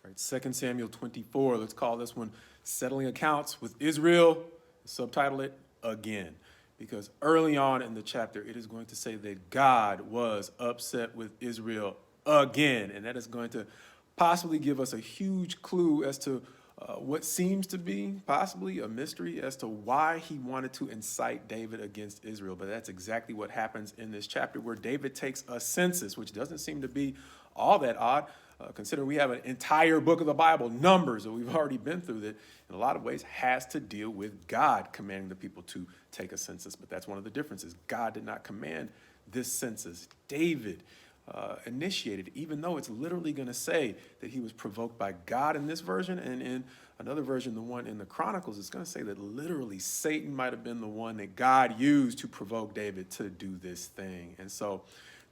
All right, 2 Samuel 24, let's call this one Settling Accounts with Israel. Subtitle it Again. Because early on in the chapter, it is going to say that God was upset with Israel again. And that is going to possibly give us a huge clue as to what seems to be possibly a mystery as to why he wanted to incite David against Israel. But that's exactly what happens in this chapter, where David takes a census, which doesn't seem to be all that odd, considering we have an entire book of the Bible, Numbers, that we've already been through, that in a lot of ways has to deal with God commanding the people to take a census. But that's one of the differences. God did not command this census. David initiated, even though it's literally going to say that he was provoked by God in this version, and in another version, the one in the Chronicles, it's going to say that literally Satan might have been the one that God used to provoke David to do this thing. And so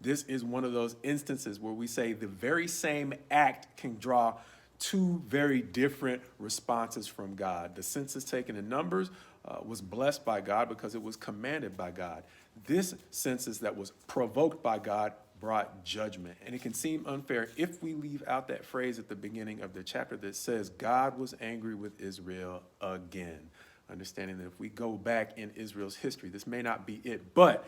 this is one of those instances where we say the very same act can draw two very different responses from God. The census taken in Numbers was blessed by God because it was commanded by God. This census that was provoked by God brought judgment. And it can seem unfair if we leave out that phrase at the beginning of the chapter that says God was angry with Israel again. Understanding that if we go back in Israel's history, this may not be it. But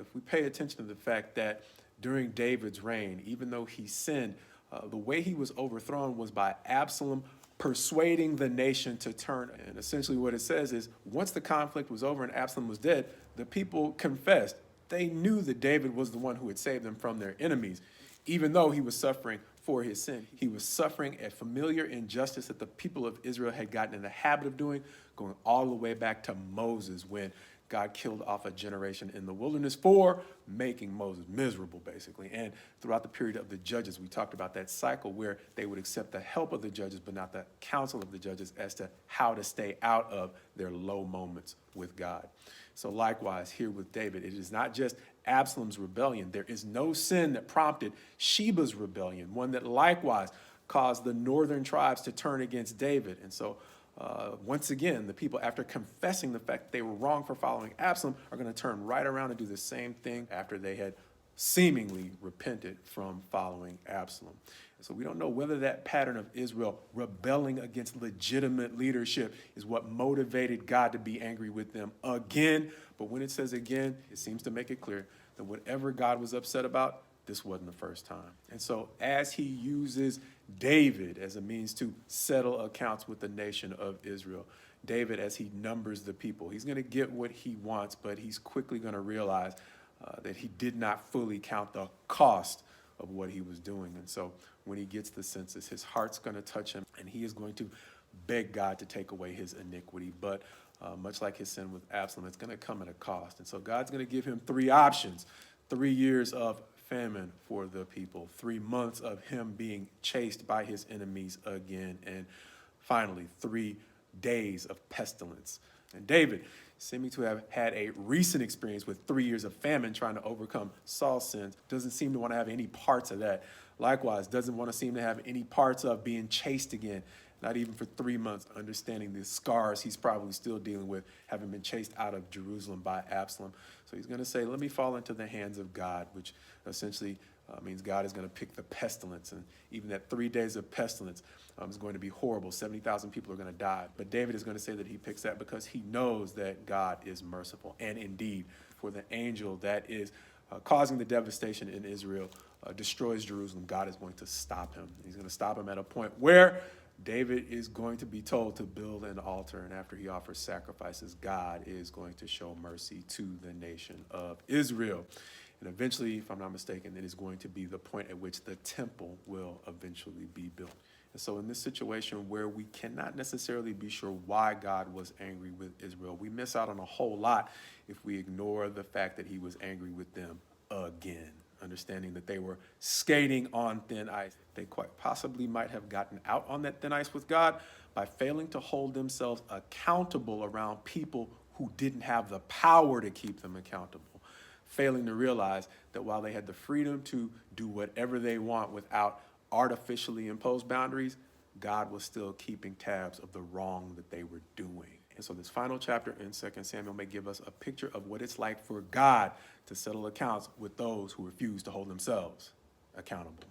if we pay attention to the fact that during David's reign, even though he sinned, the way he was overthrown was by Absalom persuading the nation to turn. And essentially what it says is once the conflict was over and Absalom was dead, the people confessed. They knew that David was the one who had saved them from their enemies, even though he was suffering for his sin. He was suffering a familiar injustice that the people of Israel had gotten in the habit of doing, going all the way back to Moses, when God killed off a generation in the wilderness for making Moses miserable, basically. And throughout the period of the judges, we talked about that cycle where they would accept the help of the judges, but not the counsel of the judges as to how to stay out of their low moments with God. So likewise, here with David, it is not just Absalom's rebellion. There is no sin that prompted Sheba's rebellion, one that likewise caused the northern tribes to turn against David. And so once again, the people, after confessing the fact that they were wrong for following Absalom, are going to turn right around and do the same thing after they had seemingly repented from following Absalom. And so we don't know whether that pattern of Israel rebelling against legitimate leadership is what motivated God to be angry with them again. But when it says again, it seems to make it clear that whatever God was upset about, this wasn't the first time. And so as he uses David as a means to settle accounts with the nation of Israel, David, as he numbers the people, he's going to get what he wants, but he's quickly going to realize that he did not fully count the cost of what he was doing. And so when he gets the census, his heart's going to touch him, and he is going to beg God to take away his iniquity. But much like his sin with Absalom, it's going to come at a cost. And so God's going to give him three options: 3 years of famine for the people, 3 months of him being chased by his enemies again, and finally 3 days of pestilence. And David, seeming to have had a recent experience with 3 years of famine trying to overcome Saul's sins, doesn't seem to want to have any parts of that. Likewise, doesn't want to seem to have any parts of being chased again, not even for 3 months, understanding the scars he's probably still dealing with, having been chased out of Jerusalem by Absalom. So he's going to say, let me fall into the hands of God, which essentially means God is going to pick the pestilence. And even that 3 days of pestilence is going to be horrible. 70,000 people are going to die. But David is going to say that he picks that because he knows that God is merciful. And indeed, for the angel that is causing the devastation in Israel, destroys Jerusalem, God is going to stop him. He's going to stop him at a point where David is going to be told to build an altar, and after he offers sacrifices, God is going to show mercy to the nation of Israel. And eventually, if I'm not mistaken, it is going to be the point at which the temple will eventually be built. And so in this situation where we cannot necessarily be sure why God was angry with Israel, we miss out on a whole lot if we ignore the fact that he was angry with them again. Understanding that they were skating on thin ice. They quite possibly might have gotten out on that thin ice with God by failing to hold themselves accountable around people who didn't have the power to keep them accountable. Failing to realize that while they had the freedom to do whatever they want without artificially imposed boundaries, God was still keeping tabs of the wrong that they were doing. And so this final chapter in 2 Samuel may give us a picture of what it's like for God to settle accounts with those who refuse to hold themselves accountable.